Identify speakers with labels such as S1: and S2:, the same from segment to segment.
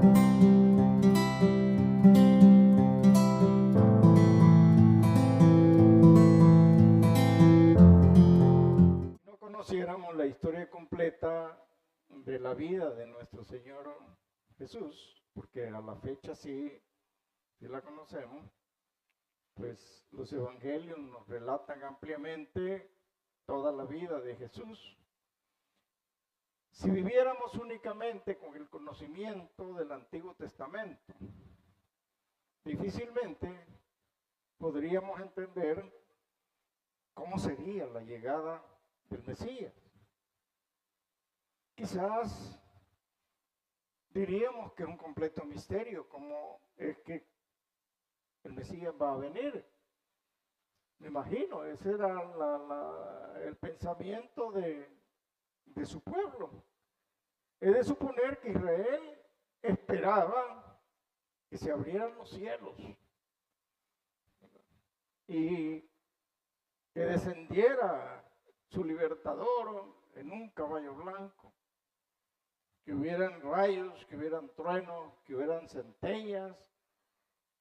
S1: No conociéramos la historia completa de la vida de nuestro Señor Jesús, porque a la fecha sí la conocemos, pues los evangelios nos relatan ampliamente toda la vida de Jesús. Si viviéramos únicamente con el conocimiento del Antiguo Testamento, difícilmente podríamos entender cómo sería la llegada del Mesías. Quizás diríamos que es un completo misterio cómo es que el Mesías va a venir. Me imagino, ese era el pensamiento de su pueblo. He de suponer que Israel esperaba que se abrieran los cielos y que descendiera su libertador en un caballo blanco, que hubieran rayos, que hubieran truenos, que hubieran centellas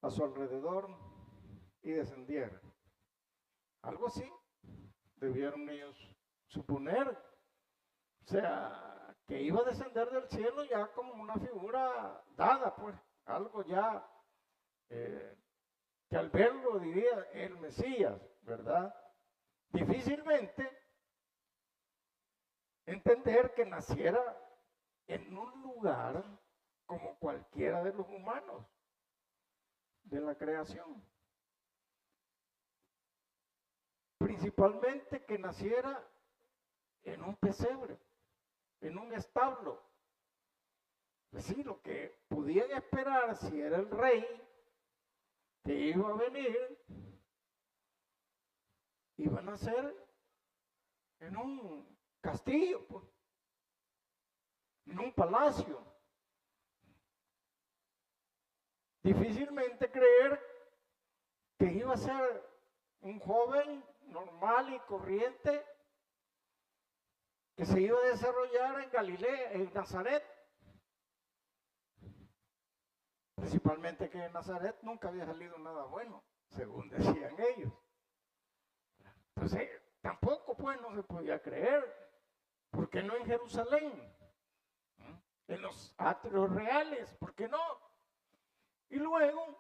S1: a su alrededor y descendiera. Algo así debieron ellos suponer. O sea, que iba a descender del cielo ya como una figura dada, pues, algo ya que al verlo diría el Mesías, ¿verdad? Difícilmente entender que naciera en un lugar como cualquiera de los humanos de la creación. Principalmente que naciera en un pesebre, en un establo. Pues sí, lo que podían esperar si era el rey que iba a venir, iban a ser en un castillo, pues, en un palacio. Difícilmente creer que iba a ser un joven normal y corriente que se iba a desarrollar en Galilea, en Nazaret. Principalmente que en Nazaret nunca había salido nada bueno, según decían ellos. Entonces, tampoco pues no se podía creer. ¿Por qué no en Jerusalén? En los atrios reales, ¿por qué no? Y luego,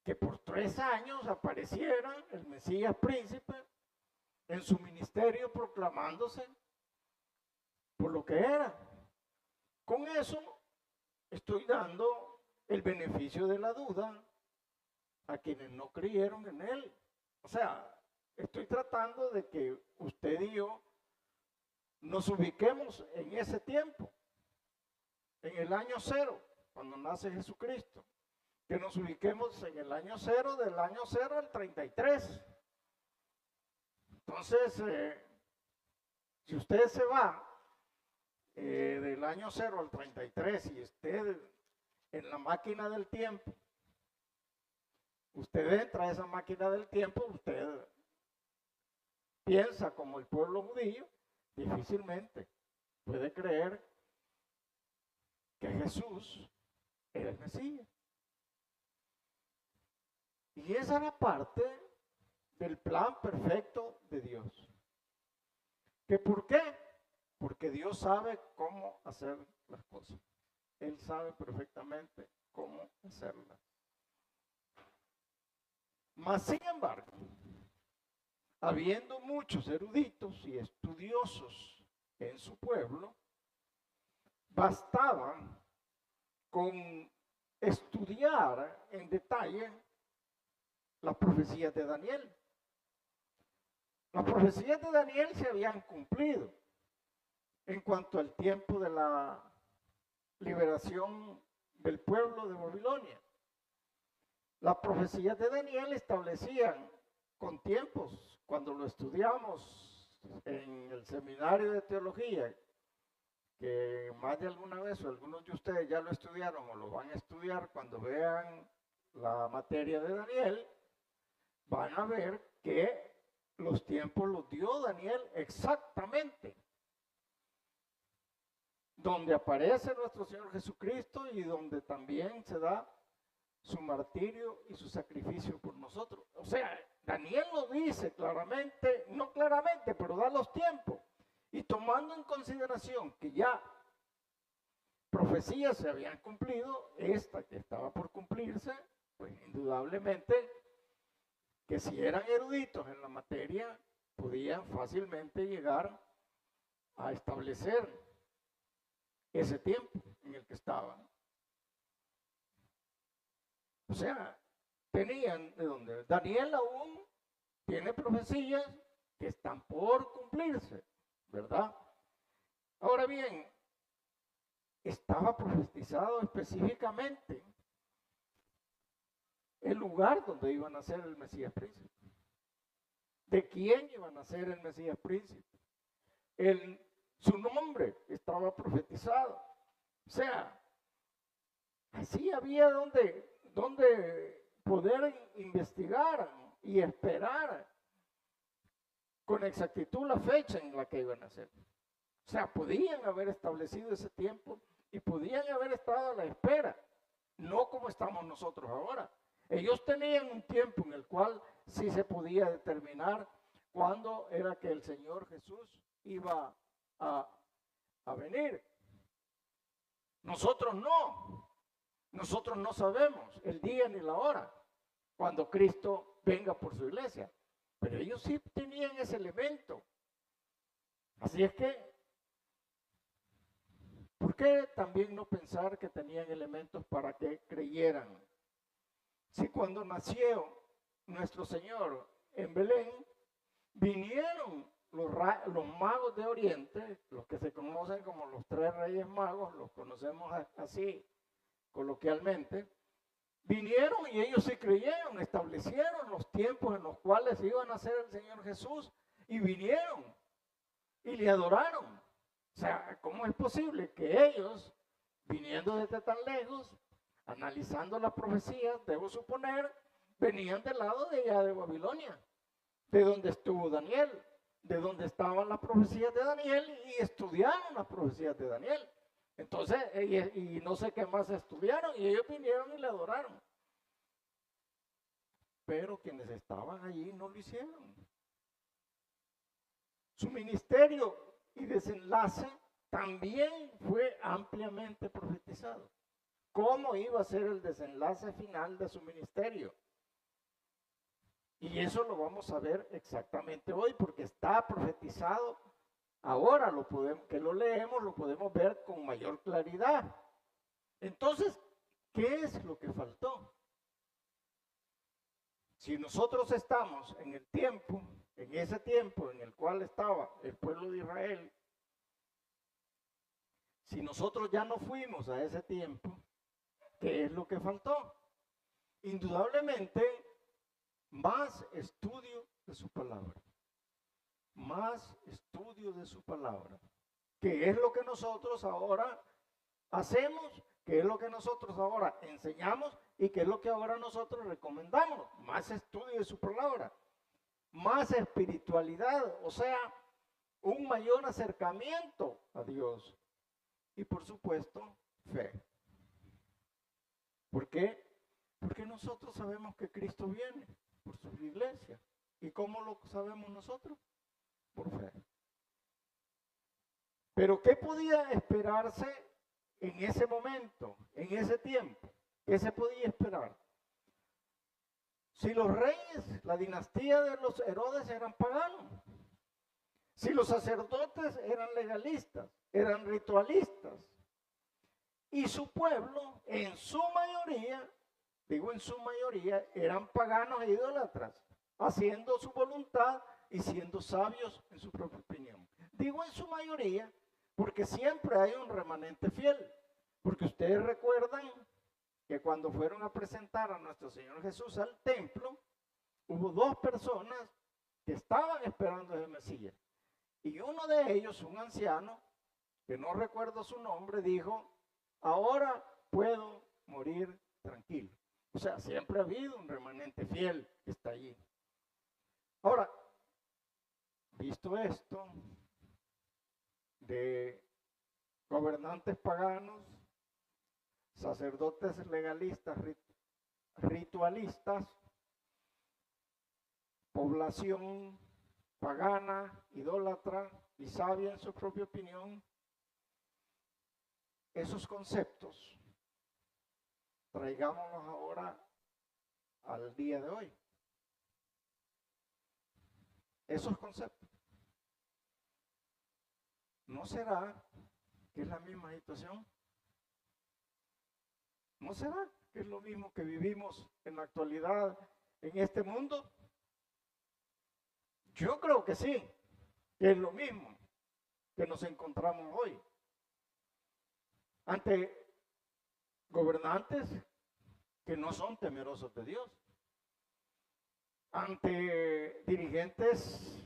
S1: que por 3 años apareciera el Mesías príncipe en su ministerio proclamándose por lo que era. Con eso estoy dando el beneficio de la duda a quienes no creyeron en él. O sea, estoy tratando de que usted y yo nos ubiquemos en ese tiempo, en el año 0, cuando nace Jesucristo. Que nos ubiquemos en el año 0, del año 0 al 33. Entonces, si usted se va del año 0 al 33 y usted en la máquina del tiempo, usted entra a esa máquina del tiempo, usted piensa como el pueblo judío, difícilmente puede creer que Jesús era el Mesías. Y esa era parte del plan perfecto de Dios. ¿Que por qué? Porque Dios sabe cómo hacer las cosas. Él sabe perfectamente cómo hacerlas. Mas, sin embargo, habiendo muchos eruditos y estudiosos en su pueblo, bastaba con estudiar en detalle las profecías de Daniel. Las profecías de Daniel se habían cumplido en cuanto al tiempo de la liberación del pueblo de Babilonia. Las profecías de Daniel establecían con tiempos, cuando lo estudiamos en el seminario de teología, que más de alguna vez o algunos de ustedes ya lo estudiaron o lo van a estudiar cuando vean la materia de Daniel, van a ver que los tiempos los dio Daniel exactamente. donde aparece nuestro Señor Jesucristo y donde también se da su martirio y su sacrificio por nosotros. O sea, Daniel lo dice claramente, no claramente, pero da los tiempos. Y tomando en consideración que ya profecías se habían cumplido, esta que estaba por cumplirse, pues indudablemente que si eran eruditos en la materia, podían fácilmente llegar a establecer ese tiempo en el que estaban. O sea, tenían de donde Daniel aún tiene profecías que están por cumplirse, ¿verdad? Ahora bien, estaba profetizado específicamente el lugar donde iba a nacer el Mesías príncipe. ¿De quién iba a nacer el Mesías príncipe? Su nombre estaba profetizado. O sea, así había donde poder investigar y esperar con exactitud la fecha en la que iban a nacer. O sea, podían haber establecido ese tiempo y podían haber estado a la espera, no como estamos nosotros ahora. Ellos tenían un tiempo en el cual sí se podía determinar cuándo era que el Señor Jesús iba a venir. Nosotros no. Nosotros no sabemos el día ni la hora cuando Cristo venga por su iglesia. Pero ellos sí tenían ese elemento. Así es que, ¿por qué también no pensar que tenían elementos para que creyeran? Si cuando nació nuestro Señor en Belén, vinieron los magos de Oriente, los que se conocen como los 3 Reyes Magos, los conocemos así coloquialmente, vinieron y ellos sí creyeron, establecieron los tiempos en los cuales iba a nacer el Señor Jesús y vinieron y le adoraron. O sea, ¿cómo es posible que ellos, viniendo desde tan lejos, analizando las profecías, debo suponer, venían del lado de allá de Babilonia, de donde estuvo Daniel, de donde estaban las profecías de Daniel y estudiaron las profecías de Daniel? Entonces, y no sé qué más estudiaron y ellos vinieron y le adoraron. Pero quienes estaban allí no lo hicieron. Su ministerio y desenlace también fue ampliamente profetizado. ¿Cómo iba a ser el desenlace final de su ministerio? Y eso lo vamos a ver exactamente hoy porque está profetizado. Ahora que lo leemos, lo podemos ver con mayor claridad. Entonces, ¿qué es lo que faltó? Si nosotros estamos en el tiempo, en ese tiempo en el cual estaba el pueblo de Israel, si nosotros ya no fuimos a ese tiempo, ¿qué es lo que faltó? Indudablemente, más estudio de su palabra. Más estudio de su palabra. ¿Qué es lo que nosotros ahora hacemos? ¿Qué es lo que nosotros ahora enseñamos? ¿Y qué es lo que ahora nosotros recomendamos? Más estudio de su palabra. Más espiritualidad, o sea, un mayor acercamiento a Dios. Y por supuesto, fe. ¿Por qué? Porque nosotros sabemos que Cristo viene por su iglesia. ¿Y cómo lo sabemos nosotros? Por fe. Pero ¿qué podía esperarse en ese momento, en ese tiempo? ¿Qué se podía esperar? Si los reyes, la dinastía de los Herodes eran paganos, si los sacerdotes eran legalistas, eran ritualistas, y su pueblo, en su mayoría, digo en su mayoría, eran paganos e idólatras, haciendo su voluntad y siendo sabios en su propia opinión. Digo en su mayoría porque siempre hay un remanente fiel, porque ustedes recuerdan que cuando fueron a presentar a nuestro Señor Jesús al templo, hubo 2 personas que estaban esperando a ese Mesías. Y uno de ellos, un anciano, que no recuerdo su nombre, dijo, ahora puedo morir tranquilo. O sea, siempre ha habido un remanente fiel que está allí. Ahora, visto esto, de gobernantes paganos, sacerdotes legalistas, ritualistas, población pagana, idólatra y sabia en su propia opinión. Esos conceptos, traigámoslos ahora al día de hoy. Esos conceptos. ¿No será que es la misma situación? ¿No será que es lo mismo que vivimos en la actualidad en este mundo? Yo creo que sí, que es lo mismo que nos encontramos hoy. Ante gobernantes que no son temerosos de Dios. Ante dirigentes,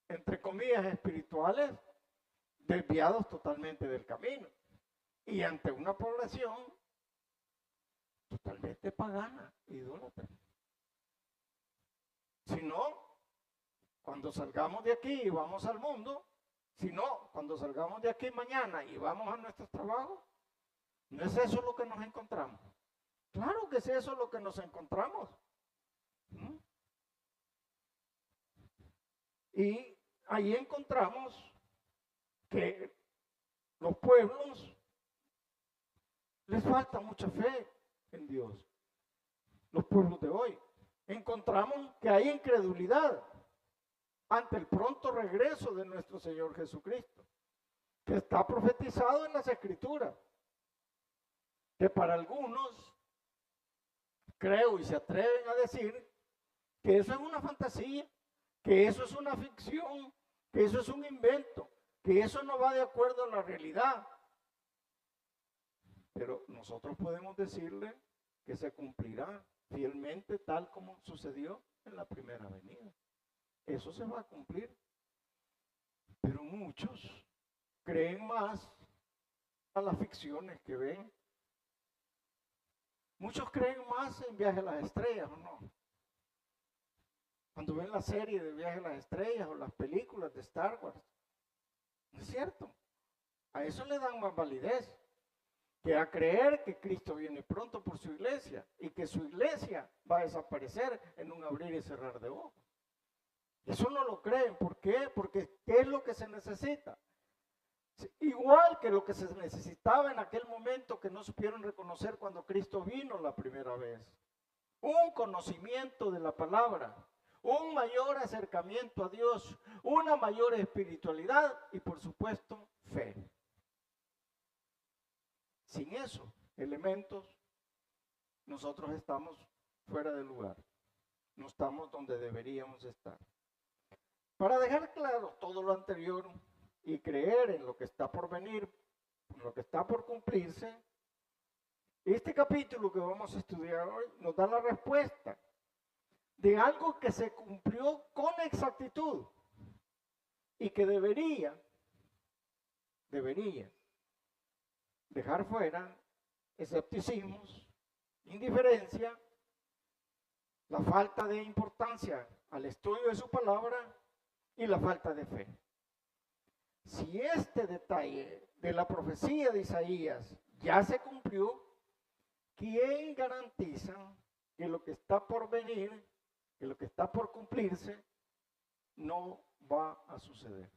S1: entre comillas, espirituales, desviados totalmente del camino. Y ante una población totalmente pagana, idólatra. Si no, cuando salgamos de aquí y vamos al mundo, si no, cuando salgamos de aquí mañana y vamos a nuestros trabajos, ¿no es eso lo que nos encontramos? Claro que es eso lo que nos encontramos. Y ahí encontramos que los pueblos les falta mucha fe en Dios. Los pueblos de hoy. Encontramos que hay incredulidad ante el pronto regreso de nuestro Señor Jesucristo, que está profetizado en las Escrituras, que para algunos, creo y se atreven a decir, que eso es una fantasía, que eso es una ficción, que eso es un invento, que eso no va de acuerdo a la realidad. Pero nosotros podemos decirle que se cumplirá fielmente tal como sucedió en la primera venida. Eso se va a cumplir. Pero muchos creen más a las ficciones que ven. Muchos creen más en Viaje a las Estrellas, ¿o no? Cuando ven la serie de Viaje a las Estrellas o las películas de Star Wars. ¿No es cierto? A eso le dan más validez que a creer que Cristo viene pronto por su iglesia y que su iglesia va a desaparecer en un abrir y cerrar de ojos. Eso no lo creen. ¿Por qué? Porque ¿qué es lo que se necesita? Igual que lo que se necesitaba en aquel momento que no supieron reconocer cuando Cristo vino la primera vez. Un conocimiento de la palabra, un mayor acercamiento a Dios, una mayor espiritualidad y por supuesto fe. Sin esos elementos, nosotros estamos fuera de lugar. No estamos donde deberíamos estar. Para dejar claro todo lo anterior y creer en lo que está por venir, en lo que está por cumplirse, este capítulo que vamos a estudiar hoy nos da la respuesta de algo que se cumplió con exactitud y que debería dejar fuera escepticismos, indiferencia, la falta de importancia al estudio de su palabra y la falta de fe. Si este detalle de la profecía de Isaías ya se cumplió, ¿quién garantiza que lo que está por venir, que lo que está por cumplirse, no va a suceder?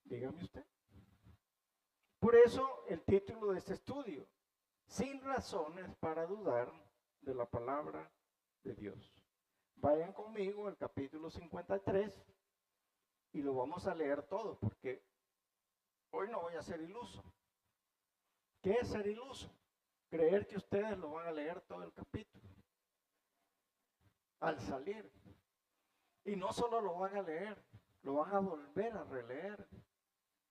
S1: Dígame usted. Por eso el título de este estudio, sin razones para dudar de la palabra de Dios. Vayan conmigo al capítulo 53 y lo vamos a leer todo, porque hoy no voy a ser iluso. ¿Qué es ser iluso? Creer que ustedes lo van a leer todo el capítulo al salir. Y no solo lo van a leer, lo van a volver a releer.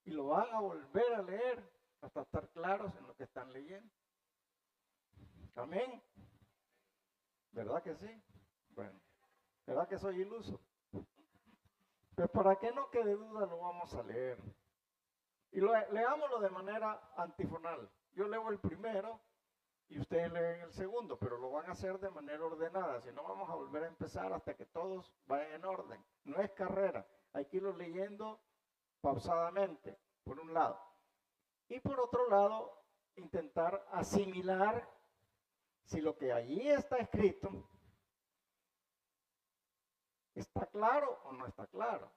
S1: Y lo van a volver a leer hasta estar claros en lo que están leyendo. Amén. ¿Verdad que sí? Bueno, ¿verdad que soy iluso? Pues para que no quede duda lo vamos a leer. Y leámoslo de manera antifonal. Yo leo el primero y ustedes leen el segundo, pero lo van a hacer de manera ordenada. Si no, vamos a volver a empezar hasta que todos vayan en orden. No es carrera, hay que irlo leyendo pausadamente. por un lado. Y por otro lado, intentar asimilar si lo que allí está escrito está claro o no está claro.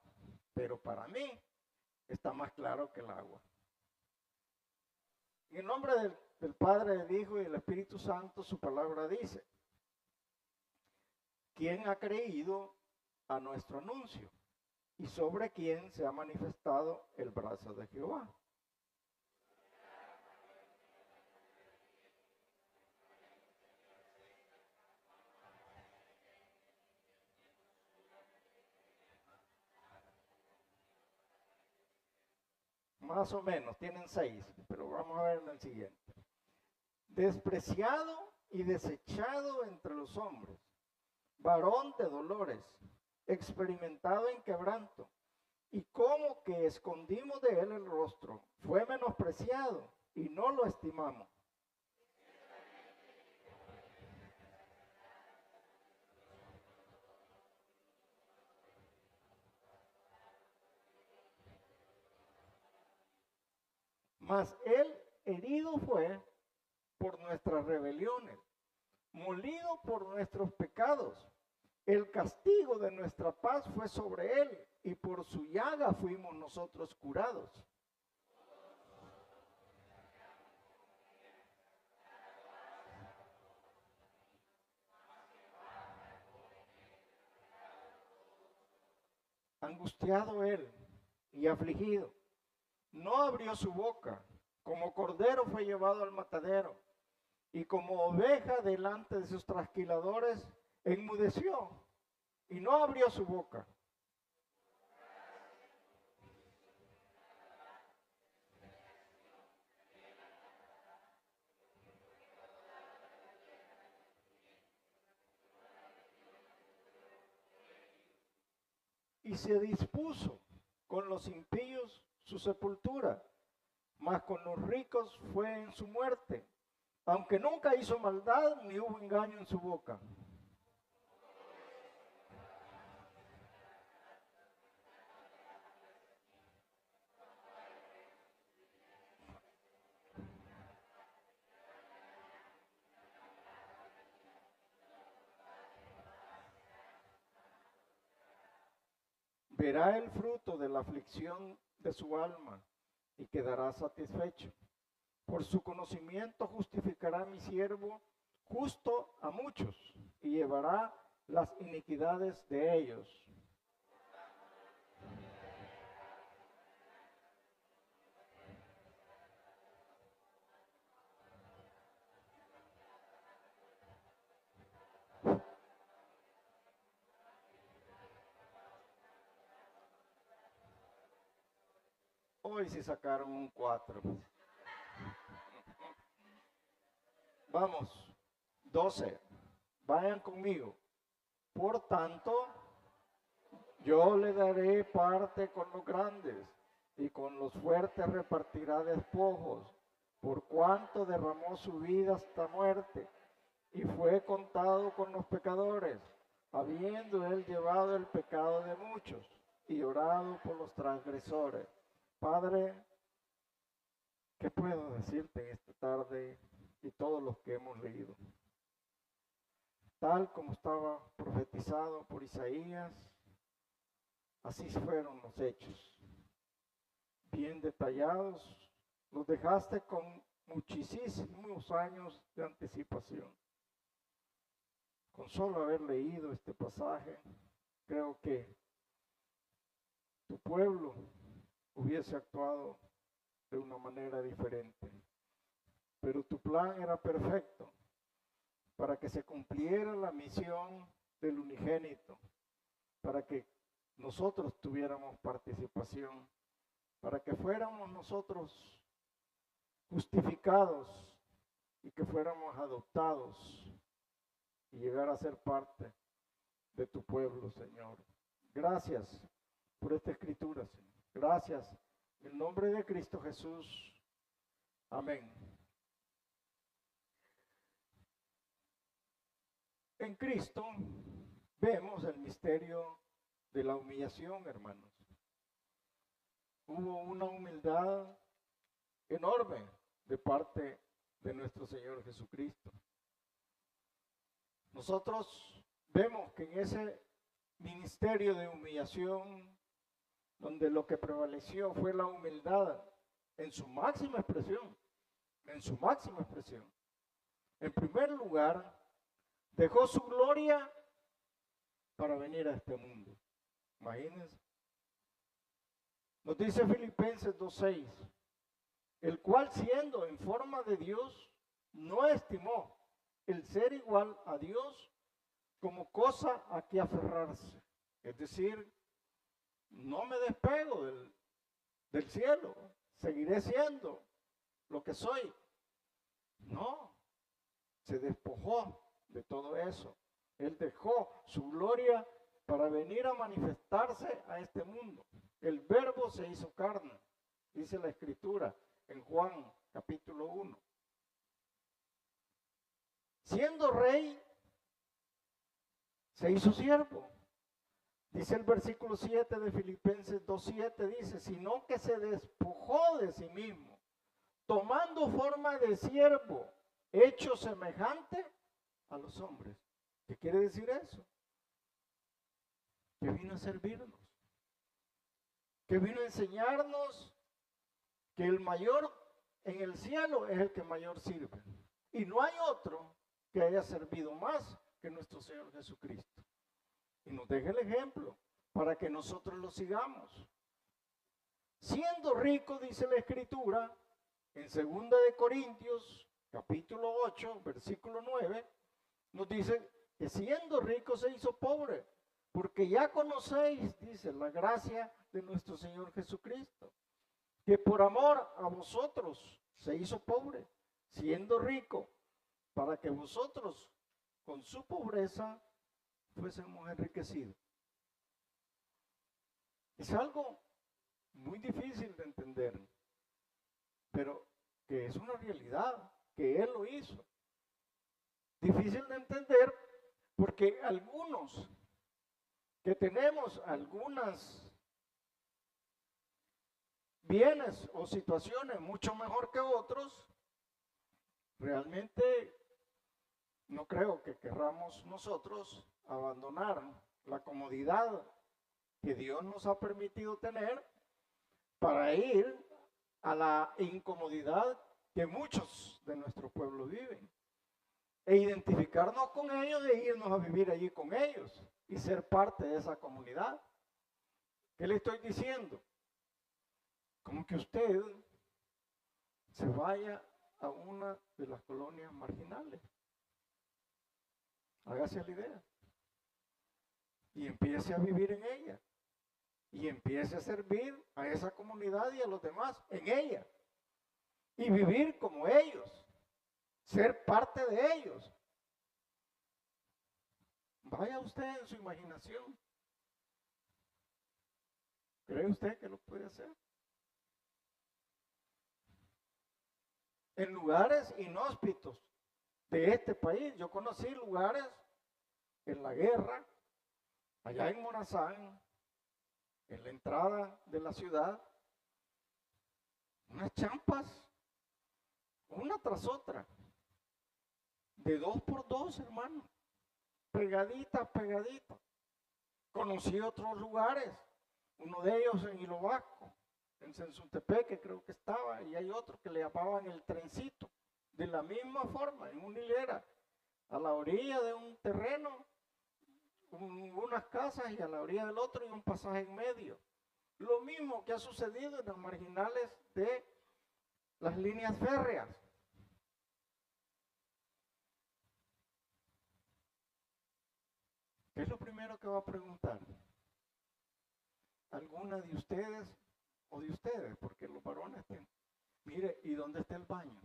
S1: Pero para mí está más claro que el agua. En el nombre del Padre, del Hijo y del Espíritu Santo, su palabra dice: ¿quién ha creído a nuestro anuncio? ¿Y sobre quién se ha manifestado el brazo de Jehová? Más o menos, tienen 6, pero vamos a ver en el siguiente. Despreciado y desechado entre los hombres, varón de dolores, experimentado en quebranto, y como que escondimos de él el rostro, fue menospreciado y no lo estimamos. Mas él herido fue por nuestras rebeliones, molido por nuestros pecados. El castigo de nuestra paz fue sobre él, y por su llaga fuimos nosotros curados. Angustiado él y afligido, no abrió su boca, como cordero fue llevado al matadero, y como oveja delante de sus trasquiladores, enmudeció y no abrió su boca. Y se dispuso con los impíos su sepultura, mas con los ricos fue en su muerte, aunque nunca hizo maldad ni hubo engaño en su boca. Verá el fruto de la aflicción de su alma y quedará satisfecho. Por su conocimiento justificará mi siervo justo a muchos y llevará las iniquidades de ellos. Hoy sí sacaron un 4. Vamos, 12. Vayan conmigo. Por tanto, yo le daré parte con los grandes, y con los fuertes repartirá despojos, por cuanto derramó su vida hasta muerte, y fue contado con los pecadores, habiendo él llevado el pecado de muchos, y orado por los transgresores. Padre, ¿qué puedo decirte esta tarde y todos los que hemos leído? Tal como estaba profetizado por Isaías, así fueron los hechos, bien detallados, los dejaste con muchísimos años de anticipación. Con solo haber leído este pasaje, creo que tu pueblo hubiese actuado de una manera diferente. Pero tu plan era perfecto para que se cumpliera la misión del unigénito, para que nosotros tuviéramos participación, para que fuéramos nosotros justificados y que fuéramos adoptados y llegar a ser parte de tu pueblo, Señor. Gracias por esta escritura, Señor. Gracias. En el nombre de Cristo Jesús. Amén. En Cristo vemos el misterio de la humillación, hermanos. hubo una humildad enorme de parte de nuestro Señor Jesucristo. Nosotros vemos que en ese ministerio de humillación, donde lo que prevaleció fue la humildad en su máxima expresión, en su máxima expresión. En primer lugar, dejó su gloria para venir a este mundo. Imagínense. Nos dice Filipenses 2:6, el cual siendo en forma de Dios, no estimó el ser igual a Dios como cosa a que aferrarse. Es decir, no me despego del cielo, seguiré siendo lo que soy. No, se despojó de todo eso. Él dejó su gloria para venir a manifestarse a este mundo. El Verbo se hizo carne, dice la Escritura en Juan capítulo 1. Siendo rey, se hizo siervo. Dice el versículo 7 de Filipenses 2:7, dice, sino que se despojó de sí mismo, tomando forma de siervo, hecho semejante a los hombres. ¿Qué quiere decir eso? Que vino a servirnos, que vino a enseñarnos que el mayor en el cielo es el que mayor sirve. Y no hay otro que haya servido más que nuestro Señor Jesucristo. Y nos deja el ejemplo para que nosotros lo sigamos. Siendo rico, dice la Escritura, en 2 de Corintios, capítulo 8, versículo 9, nos dice que siendo rico se hizo pobre, porque ya conocéis, dice, la gracia de nuestro Señor Jesucristo, que por amor a vosotros se hizo pobre, siendo rico, para que vosotros con su pobreza fuésemos enriquecidos. Es algo muy difícil de entender, pero que es una realidad, que Él lo hizo. Difícil de entender porque algunos que tenemos algunas bienes o situaciones mucho mejor que otros, realmente no creo que querramos nosotros abandonar la comodidad que Dios nos ha permitido tener para ir a la incomodidad que muchos de nuestro pueblo viven e identificarnos con ellos e irnos a vivir allí con ellos y ser parte de esa comunidad. ¿Qué le estoy diciendo? Como que usted se vaya a una de las colonias marginales. Hágase la idea. Y empiece a vivir en ella. Y empiece a servir a esa comunidad y a los demás en ella. Y vivir como ellos. Ser parte de ellos. Vaya usted en su imaginación. ¿Cree usted que lo puede hacer? En lugares inhóspitos de este país. Yo conocí lugares en la guerra, allá en Morazán, en la entrada de la ciudad, unas champas, una tras otra, de 2 por 2, hermano, pegaditas, pegaditas. Conocí otros lugares, uno de ellos en Hilo Vasco, en Sensuntepeque creo que estaba, y hay otro que le llamaban el trencito, de la misma forma, en una hilera, a la orilla de un terreno, unas casas y a la orilla del otro y un pasaje en medio. Lo mismo que ha sucedido en las marginales de las líneas férreas. ¿Qué es lo primero que va a preguntar? ¿Alguna de ustedes o de ustedes? Porque los varones tienen. Mire, ¿y dónde está el baño?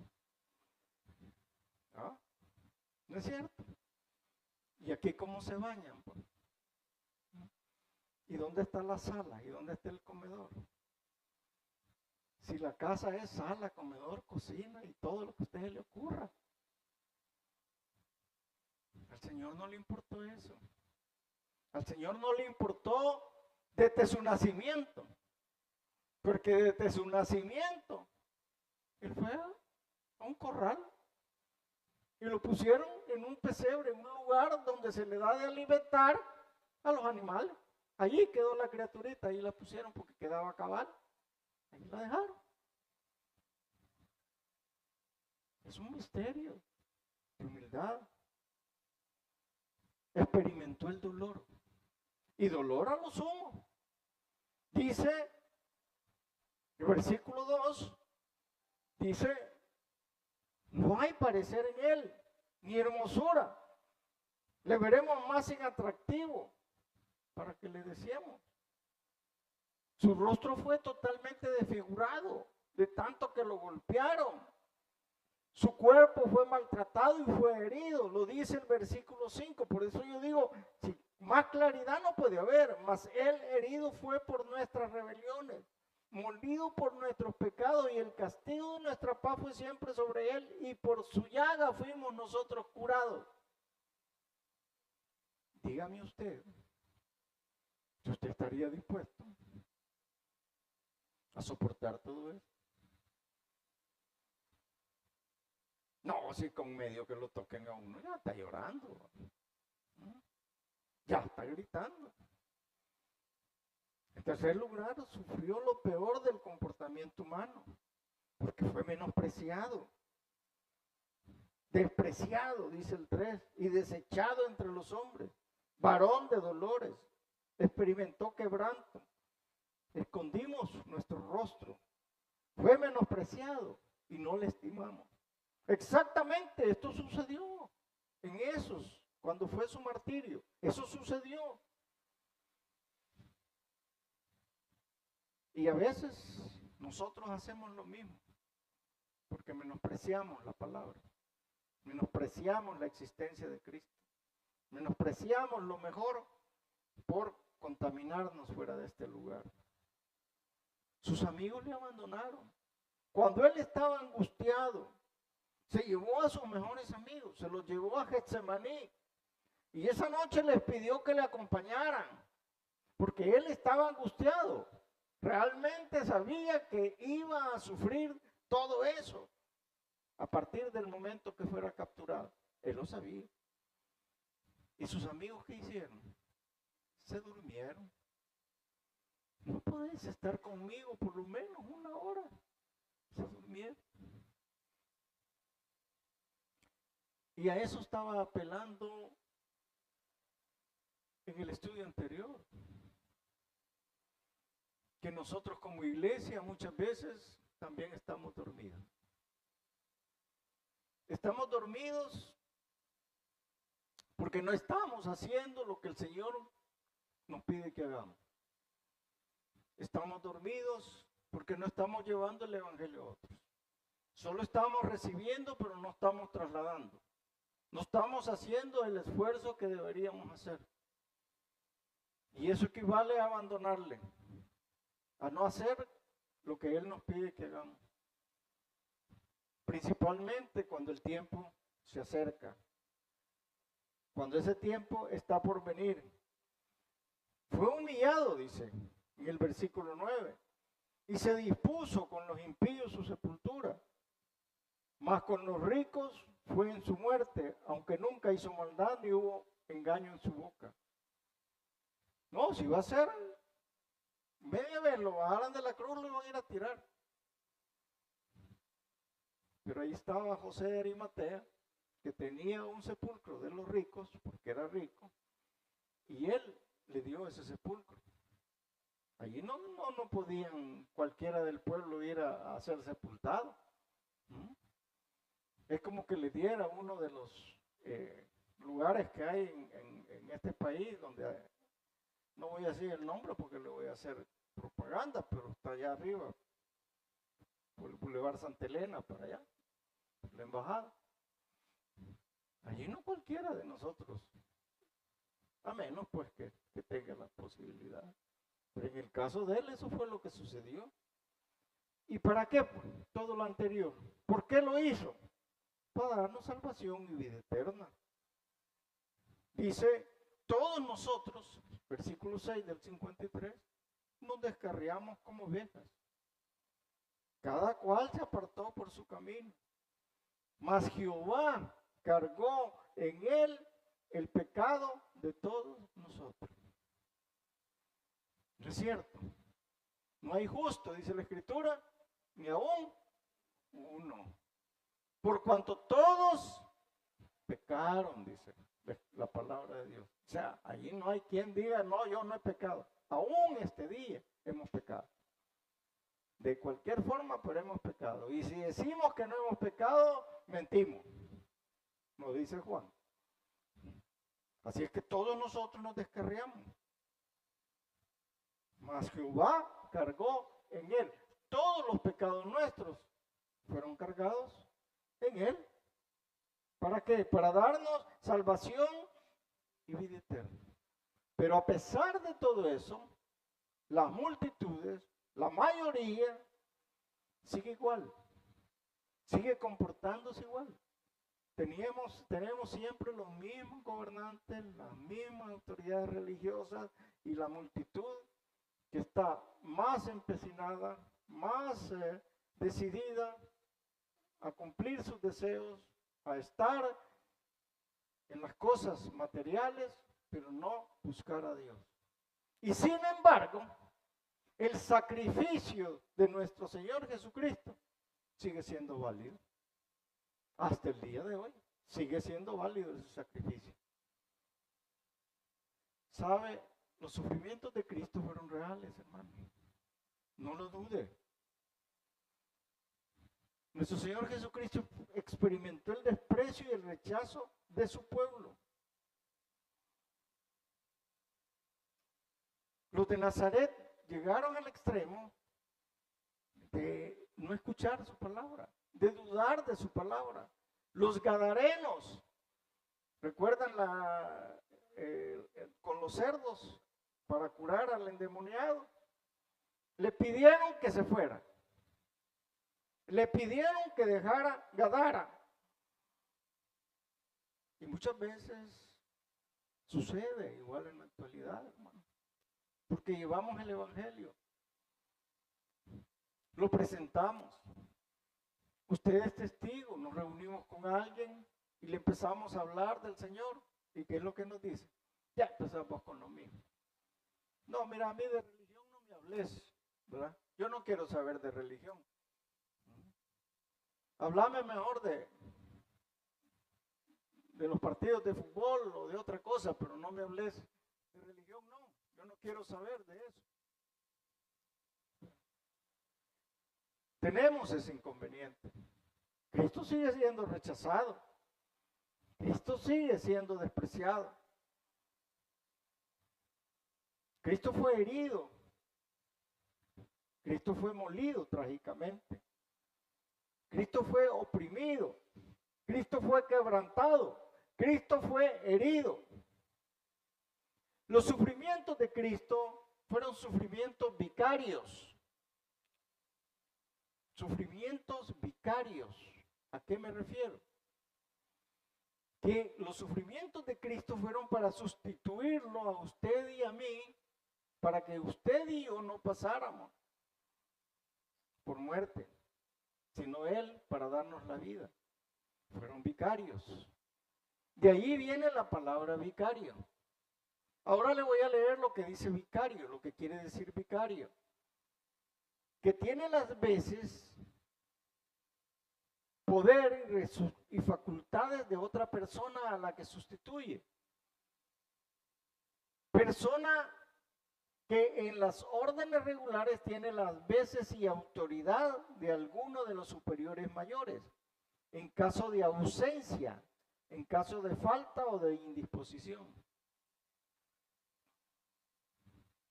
S1: ¿Ah? ¿No es cierto? ¿Y aquí cómo se bañan? Pues? ¿Y dónde está la sala? ¿Y dónde está el comedor? Si la casa es sala, comedor, cocina y todo lo que a usted le ocurra. Al Señor no le importó eso. Al Señor no le importó desde su nacimiento. Porque desde su nacimiento, él fue a un corral y lo pusieron en un pesebre, en un lugar donde se le da de alimentar a los animales. Allí quedó la criaturita, ahí la pusieron porque quedaba cabal. Ahí la dejaron. Es un misterio de humildad. Experimentó el dolor. Y dolor a lo sumo. Dice, el versículo 2, dice, no hay parecer en él, ni hermosura. Le veremos más inatractivo para que le deseemos. Su rostro fue totalmente desfigurado, de tanto que lo golpearon. Su cuerpo fue maltratado y fue herido, lo dice el versículo 5. Por eso yo digo, si más claridad no puede haber, mas él herido fue por nuestras rebeliones, molido por nuestros pecados, y el castigo de nuestra paz fue siempre sobre él, y por su llaga fuimos nosotros curados. Dígame usted, si usted estaría dispuesto a soportar todo eso. No, si con medio que lo toquen a uno, ya está llorando. Ya está gritando. En tercer lugar, sufrió lo peor del comportamiento humano, porque fue menospreciado. Despreciado, dice el 3, y desechado entre los hombres. Varón de dolores, experimentó quebranto. Escondimos nuestro rostro. Fue menospreciado y no le estimamos. Exactamente, esto sucedió en esos, cuando fue su martirio. Eso sucedió. Y a veces nosotros hacemos lo mismo, porque menospreciamos la palabra, menospreciamos la existencia de Cristo, menospreciamos lo mejor por contaminarnos fuera de este lugar. Sus amigos le abandonaron. Cuando él estaba angustiado, se llevó a sus mejores amigos, se los llevó a Getsemaní, y esa noche les pidió que le acompañaran, porque él estaba angustiado. Realmente sabía que iba a sufrir todo eso a partir del momento que fuera capturado. Él lo sabía. ¿Y sus amigos qué hicieron? Se durmieron. No podéis estar conmigo por lo menos una hora. Se durmieron. Y a eso estaba apelando en el estudio anterior. Que nosotros como iglesia muchas veces también estamos dormidos. Estamos dormidos porque no estamos haciendo lo que el Señor nos pide que hagamos. Estamos dormidos porque no estamos llevando el evangelio a otros. Solo estamos recibiendo, pero no estamos trasladando. No estamos haciendo el esfuerzo que deberíamos hacer. Y eso equivale a abandonarle, a no hacer lo que Él nos pide que hagamos. Principalmente cuando el tiempo se acerca. Cuando ese tiempo está por venir. Fue humillado, dice, en el versículo 9. Y se dispuso con los impíos su sepultura. Mas con los ricos fue en su muerte, aunque nunca hizo maldad ni hubo engaño en su boca. No, si va a ser, media vez lo bajaran de la cruz, lo van a ir a tirar. Pero ahí estaba José de Arimatea, que tenía un sepulcro de los ricos, porque era rico, y él le dio ese sepulcro. Allí no podían cualquiera del pueblo ir a ser sepultado. Es como que le diera uno de los lugares que hay en este país, donde no voy a decir el nombre porque le voy a hacer propaganda, pero está allá arriba, por el Boulevard Santa Elena, para allá, la embajada. Allí no cualquiera de nosotros, a menos pues que tenga la posibilidad. Pero en el caso de él eso fue lo que sucedió. ¿Y para qué? Pues, todo lo anterior. ¿Por qué lo hizo? Para darnos salvación y vida eterna. Dice, todos nosotros, versículo 6 del 53, nos descarriamos como ovejas. Cada cual se apartó por su camino. Mas Jehová cargó en él el pecado de todos nosotros. ¿No es cierto? No hay justo, dice la Escritura, ni aún uno. Por cuanto todos pecaron, dice la palabra de Dios. O sea, allí no hay quien diga, no, yo no he pecado. Aún este día hemos pecado. De cualquier forma, pero hemos pecado. Y si decimos que no hemos pecado, mentimos. Nos dice Juan. Así es que todos nosotros nos descarriamos. Mas Jehová cargó en él. Todos los pecados nuestros fueron cargados en él. ¿Para qué? Para darnos salvación y vida eterna. Pero a pesar de todo eso, las multitudes, la mayoría, sigue igual. Sigue comportándose igual. Tenemos siempre los mismos gobernantes, las mismas autoridades religiosas y la multitud que está más empecinada, más decidida a cumplir sus deseos, a estar en las cosas materiales, pero no buscar a Dios. Y sin embargo, el sacrificio de nuestro Señor Jesucristo sigue siendo válido. Hasta el día de hoy sigue siendo válido ese sacrificio. ¿Sabe? Los sufrimientos de Cristo fueron reales, hermano. No lo dude. Nuestro Señor Jesucristo experimentó el desprecio y el rechazo de su pueblo. Los de Nazaret llegaron al extremo de no escuchar su palabra, de dudar de su palabra. Los gadarenos, ¿recuerdan con los cerdos para curar al endemoniado? Le pidieron que se fuera. Le pidieron que dejara Gadara. Y muchas veces sucede igual en la actualidad, hermano. Porque llevamos el Evangelio. Lo presentamos. Usted es testigo. Nos reunimos con alguien y le empezamos a hablar del Señor. ¿Y qué es lo que nos dice? Ya empezamos con lo mismo. No, mira, a mí de religión no me hables, ¿verdad? Yo no quiero saber de religión. Háblame mejor de los partidos de fútbol o de otra cosa, pero no me hables de religión, no. Yo no quiero saber de eso. Tenemos ese inconveniente. Cristo sigue siendo rechazado. Cristo sigue siendo despreciado. Cristo fue herido. Cristo fue molido trágicamente. Cristo fue oprimido. Cristo fue quebrantado. Cristo fue herido. Los sufrimientos de Cristo fueron sufrimientos vicarios. Sufrimientos vicarios. ¿A qué me refiero? Que los sufrimientos de Cristo fueron para sustituirlo a usted y a mí, para que usted y yo no pasáramos por muerte, sino Él para darnos la vida. Fueron vicarios. De ahí viene la palabra vicario. Ahora le voy a leer lo que dice vicario, lo que quiere decir vicario. Que tiene las veces poder y facultades de otra persona a la que sustituye. Persona que en las órdenes regulares tiene las veces y autoridad de alguno de los superiores mayores, en caso de ausencia, en caso de falta o de indisposición.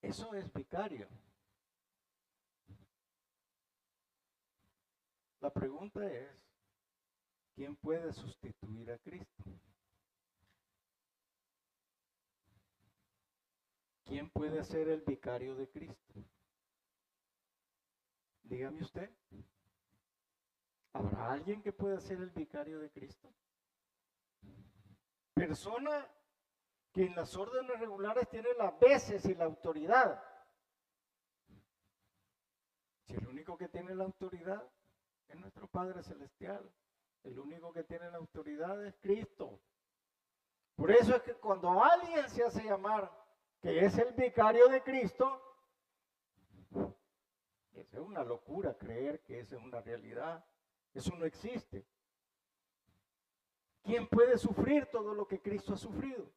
S1: Eso es vicario. La pregunta es, ¿quién puede sustituir a Cristo? ¿Quién puede ser el vicario de Cristo? Dígame usted. ¿Habrá alguien que pueda ser el vicario de Cristo? Persona que en las órdenes regulares tiene las veces y la autoridad. Si el único que tiene la autoridad es nuestro Padre Celestial. El único que tiene la autoridad es Cristo. Por eso es que cuando alguien se hace llamar que es el vicario de Cristo, eso es una locura creer que esa es una realidad. Eso no existe. ¿Quién puede sufrir todo lo que Cristo ha sufrido?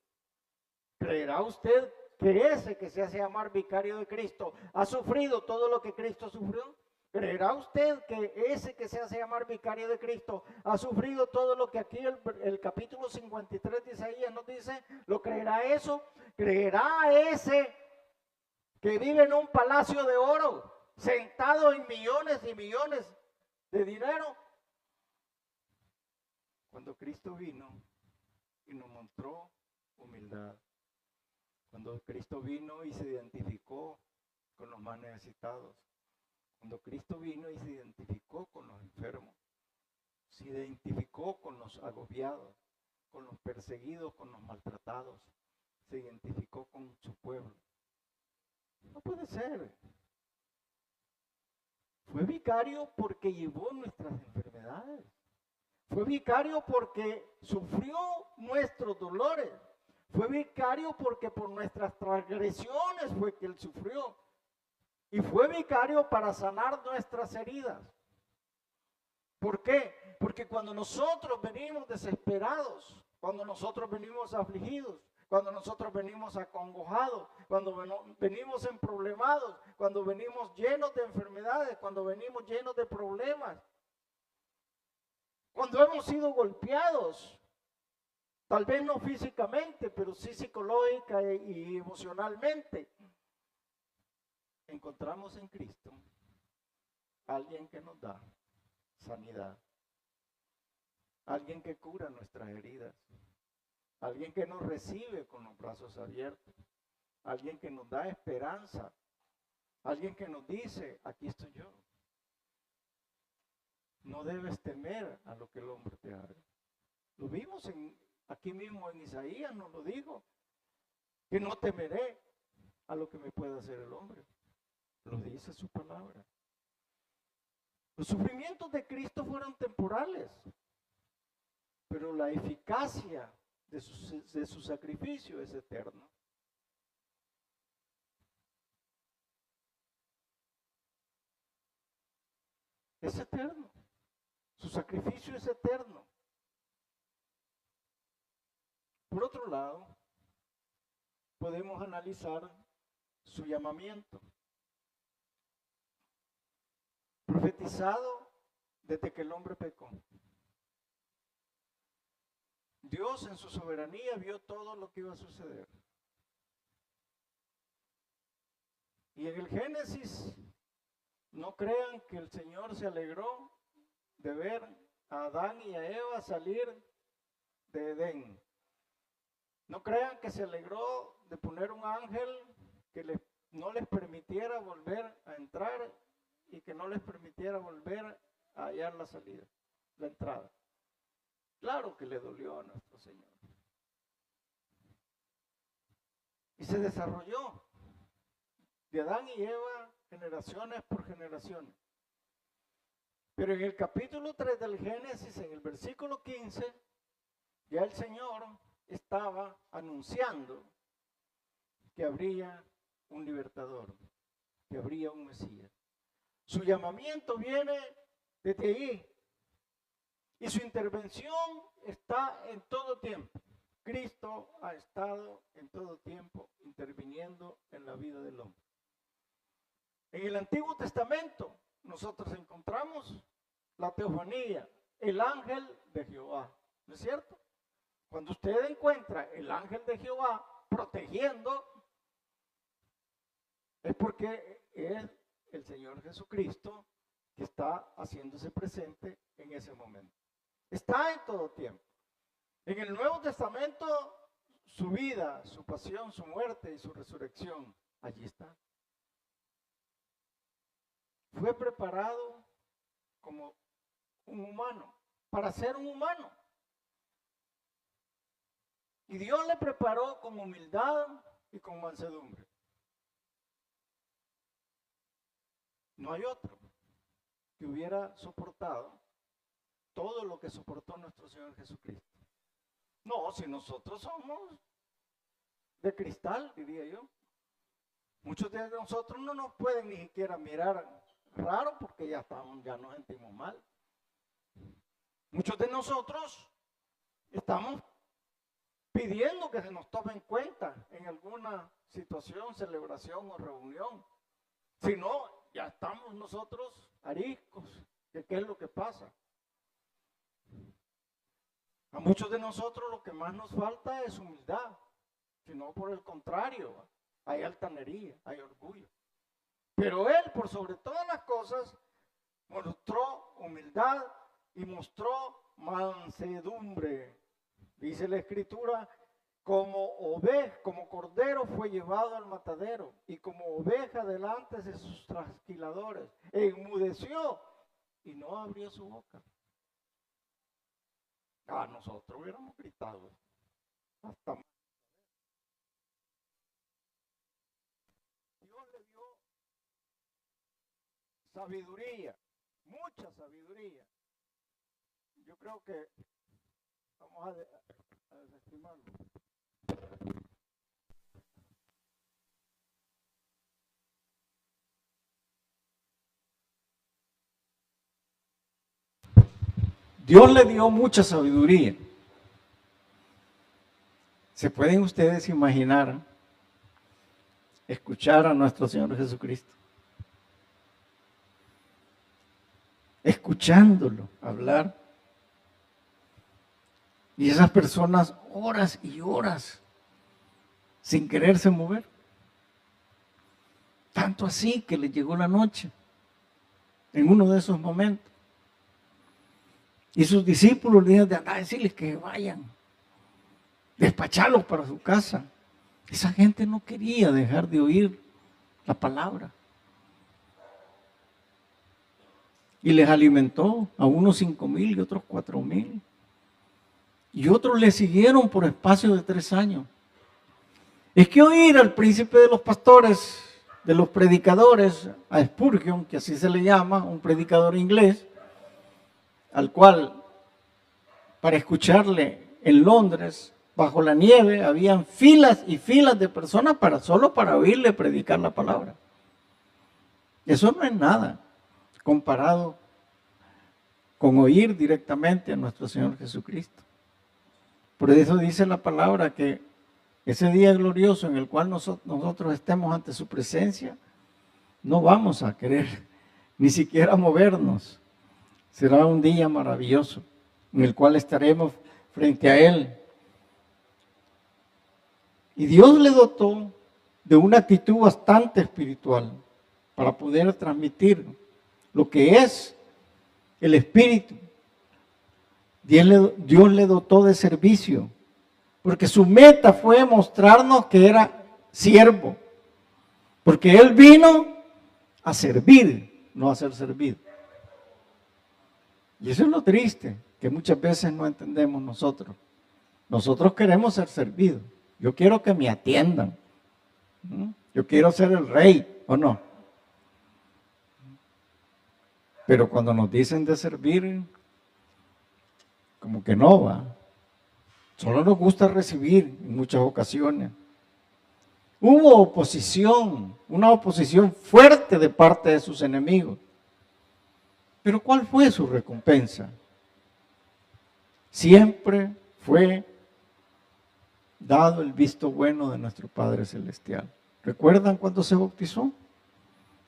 S1: ¿Creerá usted que ese que se hace llamar vicario de Cristo ha sufrido todo lo que Cristo sufrió? ¿Creerá usted que ese que se hace llamar vicario de Cristo ha sufrido todo lo que aquí el capítulo 53 de Isaías nos dice? ¿Lo creerá eso? ¿Creerá ese que vive en un palacio de oro, sentado en millones y millones de dinero? Cuando Cristo vino y nos mostró humildad, cuando Cristo vino y se identificó con los más necesitados, cuando Cristo vino y se identificó con los enfermos, se identificó con los agobiados, con los perseguidos, con los maltratados, se identificó con su pueblo. No puede ser. Fue vicario porque llevó nuestras enfermedades. Fue vicario porque sufrió nuestros dolores. Fue vicario porque por nuestras transgresiones fue que él sufrió. Y fue vicario para sanar nuestras heridas. ¿Por qué? Porque cuando nosotros venimos desesperados, cuando nosotros venimos afligidos, cuando nosotros venimos acongojados, cuando venimos emproblemados, cuando venimos llenos de enfermedades, cuando venimos llenos de problemas, cuando hemos sido golpeados, tal vez no físicamente, pero sí psicológica y emocionalmente, encontramos en Cristo alguien que nos da sanidad, alguien que cura nuestras heridas, alguien que nos recibe con los brazos abiertos, alguien que nos da esperanza, alguien que nos dice, aquí estoy yo. No debes temer a lo que el hombre te haga. Lo vimos aquí mismo en Isaías, nos lo dijo, que no temeré a lo que me pueda hacer el hombre. Lo dice su palabra. Los sufrimientos de Cristo fueron temporales, pero la eficacia de su sacrificio es eterno. Es eterno. Su sacrificio es eterno. Por otro lado, podemos analizar su llamamiento. Profetizado desde que el hombre pecó. Dios en su soberanía vio todo lo que iba a suceder. Y en el Génesis, no crean que el Señor se alegró de ver a Adán y a Eva salir de Edén. No crean que se alegró de poner un ángel que no les permitiera volver a entrar y que no les permitiera volver a hallar la salida, la entrada. Claro que le dolió a nuestro Señor. Y se desarrolló de Adán y Eva generaciones por generaciones. Pero en el capítulo 3 del Génesis, en el versículo 15, ya el Señor estaba anunciando que habría un libertador, que habría un Mesías. Su llamamiento viene desde ahí y su intervención está en todo tiempo. Cristo ha estado en todo tiempo interviniendo en la vida del hombre. En el Antiguo Testamento nosotros encontramos la teofanía, el ángel de Jehová, ¿no es cierto? Cuando usted encuentra el ángel de Jehová protegiendo, es porque es el Señor Jesucristo que está haciéndose presente en ese momento. Está en todo tiempo. En el Nuevo Testamento, su vida, su pasión, su muerte y su resurrección, allí está. Fue preparado como un humano, para ser un humano. Y Dios le preparó con humildad y con mansedumbre. No hay otro. que hubiera soportado todo lo que soportó nuestro Señor Jesucristo. No, si nosotros somos de cristal, diría yo. Muchos de nosotros no nos pueden ni siquiera mirar raro porque ya nos sentimos mal. Muchos de nosotros estamos pidiendo que se nos tome en cuenta en alguna situación, celebración o reunión. Si no, ya estamos nosotros ariscos de qué es lo que pasa. A muchos de nosotros lo que más nos falta es humildad, sino por el contrario, hay altanería, hay orgullo. Pero Él, por sobre todas las cosas, mostró humildad y mostró mansedumbre. Dice la Escritura, como cordero fue llevado al matadero, y como oveja delante de sus trasquiladores, enmudeció y no abrió su boca. Nosotros hubiéramos gritado hasta más. Dios le dio sabiduría, mucha sabiduría. Yo creo que vamos a desestimarlo. Dios le dio mucha sabiduría. ¿Se pueden ustedes imaginar escuchar a nuestro Señor Jesucristo? Escuchándolo hablar. Y esas personas horas y horas sin quererse mover. Tanto así que les llegó la noche en uno de esos momentos. Y sus discípulos le dijeron de andar a decirles que vayan, despacharlos para su casa. Esa gente no quería dejar de oír la palabra. Y les alimentó a unos 5,000 y otros 4,000. Y otros le siguieron por espacio de 3 años. Es que oír al príncipe de los pastores, de los predicadores, a Spurgeon, que así se le llama, un predicador inglés, al cual, para escucharle en Londres, bajo la nieve, habían filas y filas de personas solo para oírle predicar la palabra. Eso no es nada comparado con oír directamente a nuestro Señor Jesucristo. Por eso dice la palabra que ese día glorioso en el cual nosotros estemos ante su presencia, no vamos a querer ni siquiera movernos. Será un día maravilloso en el cual estaremos frente a Él. Y Dios le dotó de una actitud bastante espiritual para poder transmitir lo que es el Espíritu. Dios le dotó de servicio, porque su meta fue mostrarnos que era siervo, porque Él vino a servir, no a ser servido. Y eso es lo triste, que muchas veces no entendemos nosotros. Nosotros queremos ser servidos. Yo quiero que me atiendan. Yo quiero ser el rey, ¿o no? Pero cuando nos dicen de servir, como que no va. Solo nos gusta recibir en muchas ocasiones. Hubo oposición, una oposición fuerte de parte de sus enemigos. Pero ¿cuál fue su recompensa? Siempre fue dado el visto bueno de nuestro Padre Celestial. ¿Recuerdan cuando se bautizó?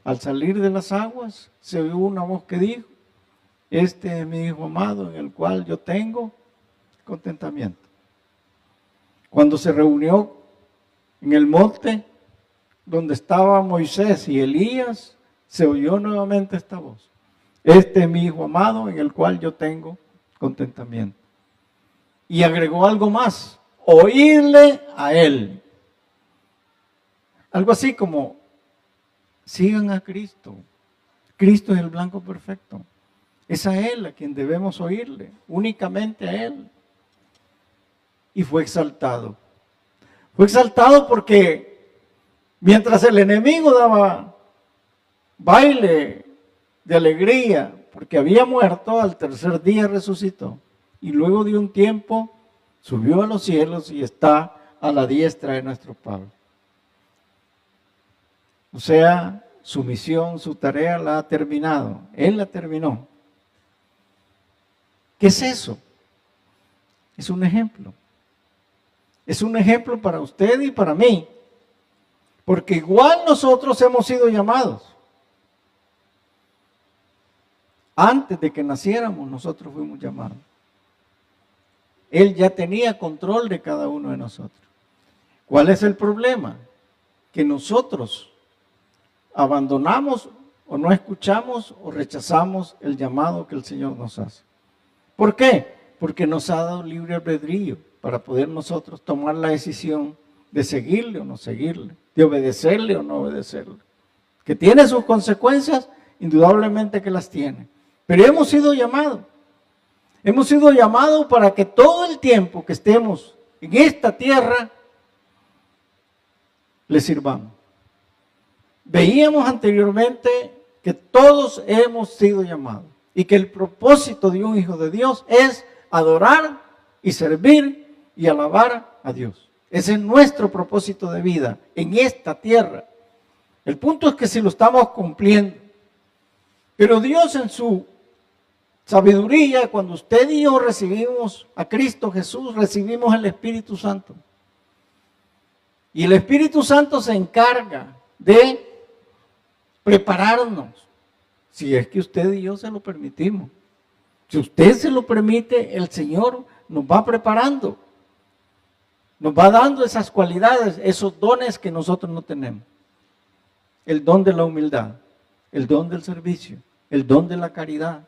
S1: Al salir de las aguas, se oyó una voz que dijo: este es mi Hijo amado, en el cual yo tengo contentamiento. Cuando se reunió en el monte donde estaba Moisés y Elías, se oyó nuevamente esta voz: este es mi Hijo amado, en el cual yo tengo contentamiento. Y agregó algo más: oírle a Él. Algo así como: sigan a Cristo. Cristo es el blanco perfecto. Es a Él a quien debemos oírle, únicamente a Él. Y fue exaltado. Fue exaltado porque mientras el enemigo daba baile de alegría porque había muerto, al tercer día resucitó. Y luego de un tiempo subió a los cielos y está a la diestra de nuestro Padre. O sea, su misión, su tarea la ha terminado. Él la terminó. ¿Qué es eso? Es un ejemplo. Es un ejemplo para usted y para mí. Porque igual nosotros hemos sido llamados. Antes de que naciéramos, nosotros fuimos llamados. Él ya tenía control de cada uno de nosotros. ¿Cuál es el problema? Que nosotros abandonamos o no escuchamos o rechazamos el llamado que el Señor nos hace. ¿Por qué? Porque nos ha dado libre albedrío para poder nosotros tomar la decisión de seguirle o no seguirle, de obedecerle o no obedecerle. Que tiene sus consecuencias, indudablemente que las tiene. Pero hemos sido llamados. Hemos sido llamados para que todo el tiempo que estemos en esta tierra, le sirvamos. Veíamos anteriormente que todos hemos sido llamados y que el propósito de un hijo de Dios es adorar y servir y alabar a Dios. Ese es nuestro propósito de vida en esta tierra. El punto es que si lo estamos cumpliendo. Pero Dios en su sabiduría, cuando usted y yo recibimos a Cristo Jesús, recibimos el Espíritu Santo. Y el Espíritu Santo se encarga de prepararnos, si es que usted y yo se lo permitimos. Si usted se lo permite, el Señor nos va preparando. Nos va dando esas cualidades, esos dones que nosotros no tenemos. El don de la humildad, el don del servicio, el don de la caridad,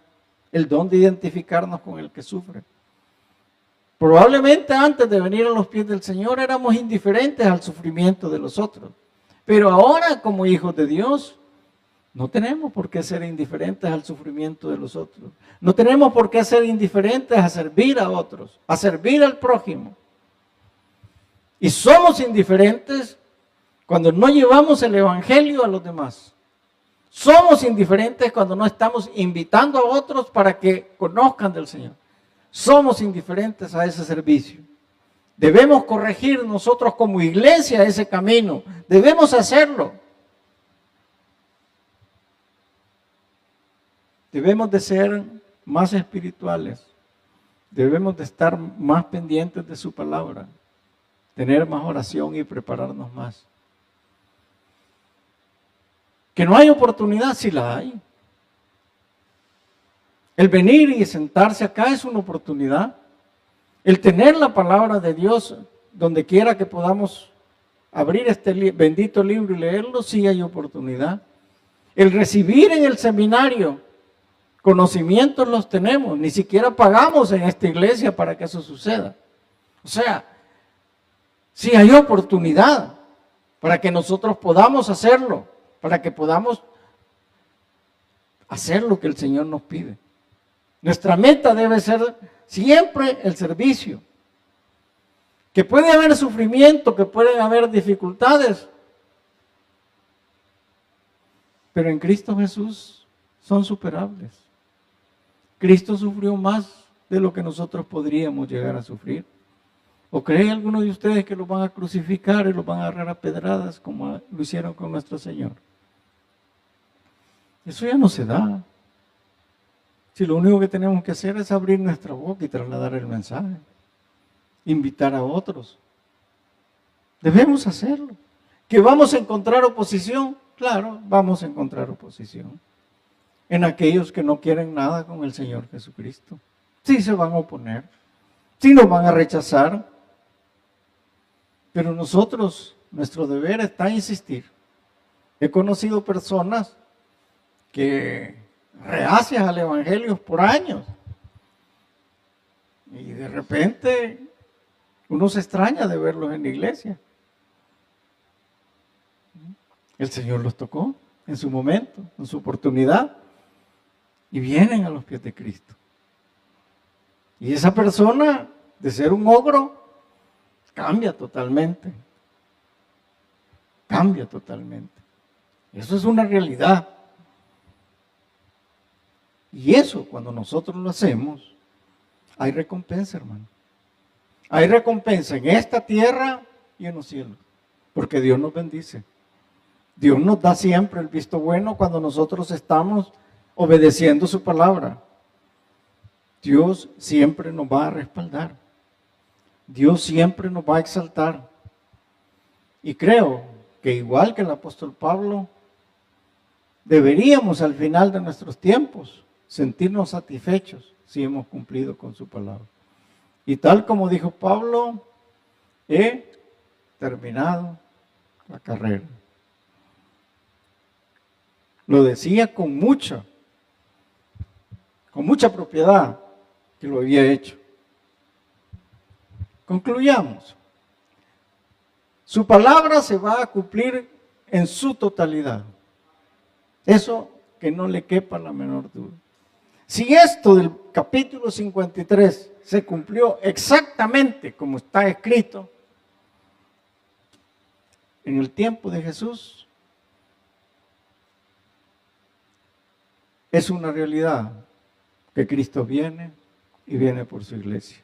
S1: el don de identificarnos con el que sufre. Probablemente antes de venir a los pies del Señor éramos indiferentes al sufrimiento de los otros. Pero ahora, como hijos de Dios, no tenemos por qué ser indiferentes al sufrimiento de los otros. No tenemos por qué ser indiferentes a servir a otros, a servir al prójimo. Y somos indiferentes cuando no llevamos el evangelio a los demás. Somos indiferentes cuando no estamos invitando a otros para que conozcan del Señor. Somos indiferentes a ese servicio. Debemos corregir nosotros como iglesia ese camino. Debemos hacerlo. Debemos de ser más espirituales. Debemos de estar más pendientes de su palabra. Tener más oración y prepararnos más. Que no hay oportunidad, sí la hay. El venir y sentarse acá es una oportunidad. El tener la palabra de Dios donde quiera que podamos abrir este bendito libro y leerlo, sí hay oportunidad. El recibir en el seminario conocimientos los tenemos, ni siquiera pagamos en esta iglesia para que eso suceda. O sea, sí hay oportunidad para que nosotros podamos hacerlo, para que podamos hacer lo que el Señor nos pide. Nuestra meta debe ser siempre el servicio. Que puede haber sufrimiento, que pueden haber dificultades, pero en Cristo Jesús son superables. Cristo sufrió más de lo que nosotros podríamos llegar a sufrir. ¿O cree alguno de ustedes que lo van a crucificar y lo van a agarrar a pedradas como lo hicieron con nuestro Señor? Eso ya no se da. Si lo único que tenemos que hacer es abrir nuestra boca y trasladar el mensaje, invitar a otros. Debemos hacerlo. ¿Que vamos a encontrar oposición? Claro, vamos a encontrar oposición en aquellos que no quieren nada con el Señor Jesucristo. Sí se van a oponer, sí nos van a rechazar, pero nosotros, nuestro deber está en insistir. He conocido personas que reacias al evangelio por años y de repente uno se extraña de verlos en la iglesia. El Señor los tocó en su momento, en su oportunidad, y vienen a los pies de Cristo. Y esa persona, de ser un ogro, cambia totalmente. Cambia totalmente. Eso es una realidad. Y eso, cuando nosotros lo hacemos, hay recompensa, hermano. Hay recompensa en esta tierra y en los cielos, porque Dios nos bendice. Dios nos da siempre el visto bueno cuando nosotros estamos obedeciendo su palabra. Dios siempre nos va a respaldar. Dios siempre nos va a exaltar. Y creo que igual que el apóstol Pablo, deberíamos al final de nuestros tiempos sentirnos satisfechos si hemos cumplido con su palabra. Y tal como dijo Pablo, he terminado la carrera. Lo decía con mucha propiedad que lo había hecho. Concluyamos. Su palabra se va a cumplir en su totalidad. Eso que no le quepa la menor duda. Si esto del capítulo 53 se cumplió exactamente como está escrito en el tiempo de Jesús, es una realidad que Cristo viene y viene por su iglesia.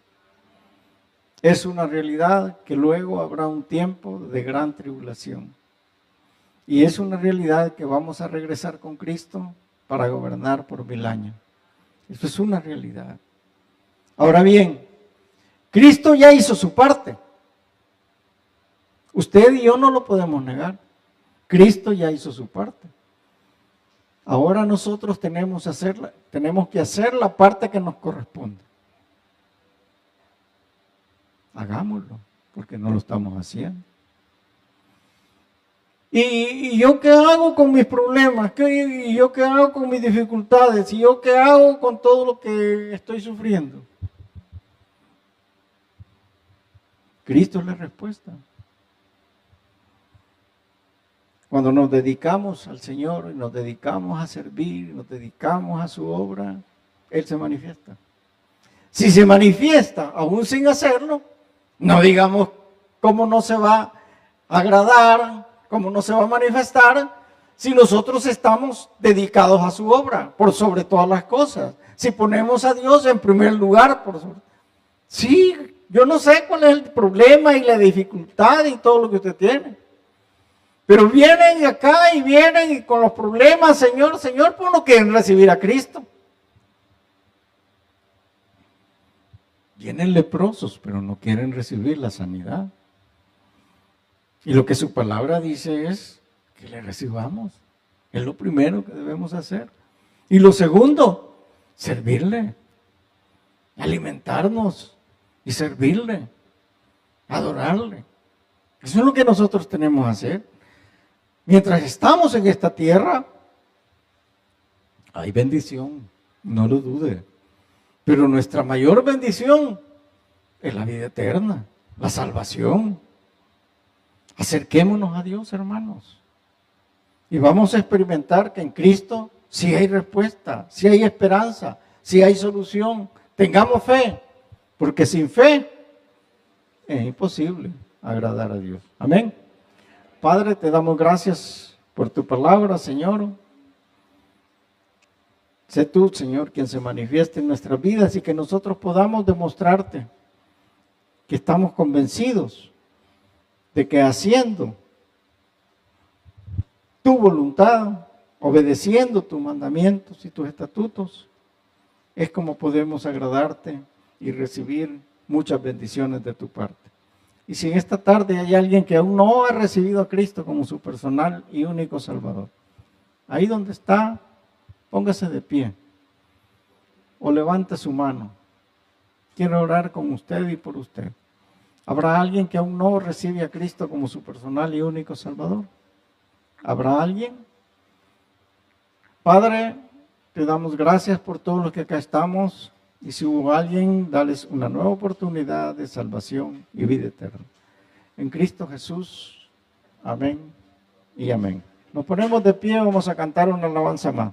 S1: Es una realidad que luego habrá un tiempo de gran tribulación. Y es una realidad que vamos a regresar con Cristo para gobernar por 1000 años. Eso es una realidad. Ahora bien, Cristo ya hizo su parte. Usted y yo no lo podemos negar. Cristo ya hizo su parte. Ahora nosotros tenemos que hacer la parte que nos corresponde. Hagámoslo, porque no lo estamos haciendo. ¿Y yo qué hago con mis problemas? ¿Y yo qué hago con mis dificultades? ¿Y yo qué hago con todo lo que estoy sufriendo? Cristo es la respuesta. Cuando nos dedicamos al Señor y nos dedicamos a servir, nos dedicamos a su obra, Él se manifiesta. Si se manifiesta aún sin hacerlo, no digamos cómo no se va a agradar, cómo no se va a manifestar, si nosotros estamos dedicados a su obra, por sobre todas las cosas. Si ponemos a Dios en primer lugar, sí, yo no sé cuál es el problema y la dificultad y todo lo que usted tiene. Pero vienen acá y vienen y con los problemas, Señor, pues no quieren recibir a Cristo. Vienen leprosos, pero no quieren recibir la sanidad. Y lo que su palabra dice es que le recibamos. Es lo primero que debemos hacer. Y lo segundo, servirle, alimentarnos y servirle, adorarle. Eso es lo que nosotros tenemos que hacer. Mientras estamos en esta tierra, hay bendición, no lo dude. Pero nuestra mayor bendición es la vida eterna, la salvación. Acerquémonos a Dios, hermanos. Y vamos a experimentar que en Cristo sí hay respuesta, sí hay esperanza, sí hay solución. Tengamos fe, porque sin fe es imposible agradar a Dios. Amén. Padre, te damos gracias por tu palabra, Señor. Sé tú, Señor, quien se manifieste en nuestras vidas y que nosotros podamos demostrarte que estamos convencidos de que haciendo tu voluntad, obedeciendo tus mandamientos y tus estatutos, es como podemos agradarte y recibir muchas bendiciones de tu parte. Y si en esta tarde hay alguien que aún no ha recibido a Cristo como su personal y único Salvador, ahí donde está, póngase de pie o levante su mano. Quiero orar con usted y por usted. ¿Habrá alguien que aún no recibe a Cristo como su personal y único Salvador? ¿Habrá alguien? Padre, te damos gracias por todos los que acá estamos. Y si hubo alguien, dales una nueva oportunidad de salvación y vida eterna. En Cristo Jesús. Amén y amén. Nos ponemos de pie, vamos a cantar una alabanza más.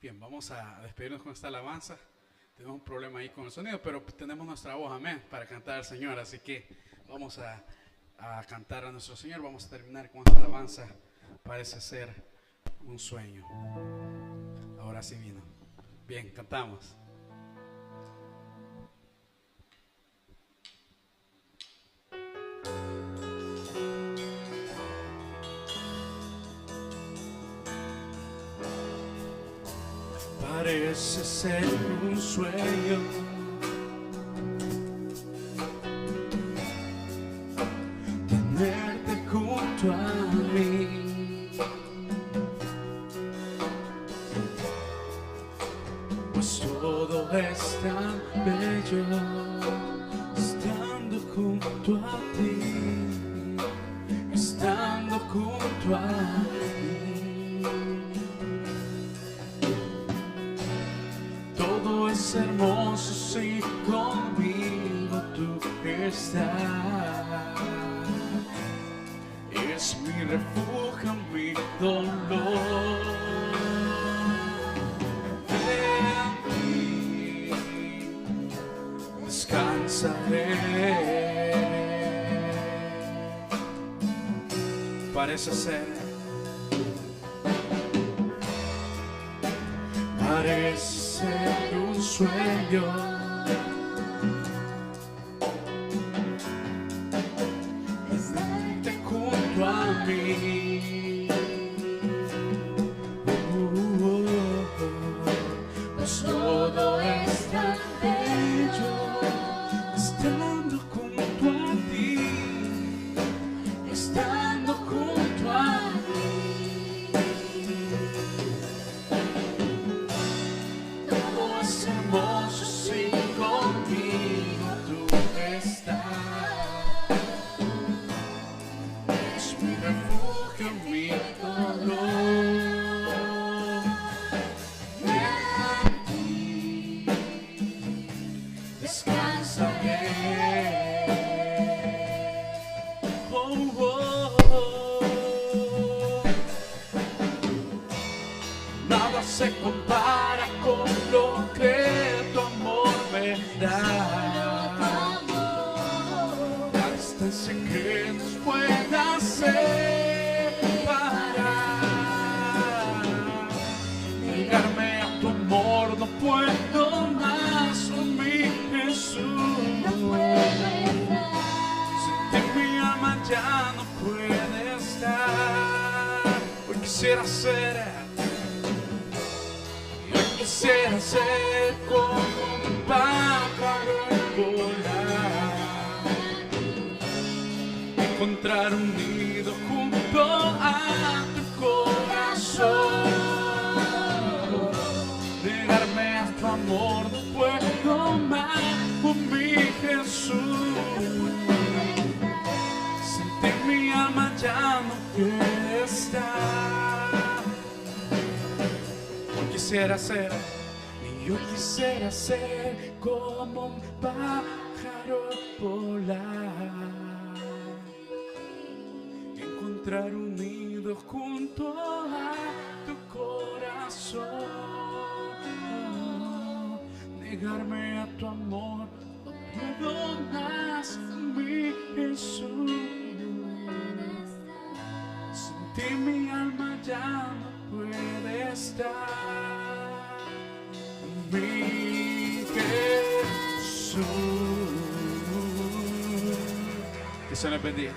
S2: Bien, vamos a despedirnos con esta alabanza. Tenemos un problema ahí con el sonido, pero tenemos nuestra voz, amén, para cantar al Señor. Así que vamos a cantar a nuestro Señor. Vamos a terminar con esta alabanza. Parece ser un sueño. Ahora sí vino. Bien, cantamos. Parece ser un sueño, tenerte junto a mí, pues todo es tan bello estando junto a ti, estando junto a mí. Todo es hermoso si conmigo tú estás. Es mi refugio, mi dolor. En ti descansaré. Parece ser un sueño, estarte junto a mí, pues todo es tan bello estando junto a ti, estando junto a mí. Hermoso si conmigo tú estás. Es mi refugio, mi dolor. En ti descansaré. Oh, oh, oh. Nada se compara con lo que tu amor me da. La distancia que nos pueda separar. Negarme a tu amor no puedo más, oh mi Jesús. Sentir mi alma ya no puede estar. Hoy quisiera ser como un pájaro y volar, encontrar un nido junto a tu corazón. Negarme a tu amor no puedo más, oh mi Jesús. Sentir mi alma ya no quiere estar. Yo quisiera ser como un pájaro volar, encontrar un nido junto a tu corazón. Negarme a tu amor no puedo más, mi Jesús. Sentir mi alma ya no puede estar. Mi Jesús. Que se les bendiga.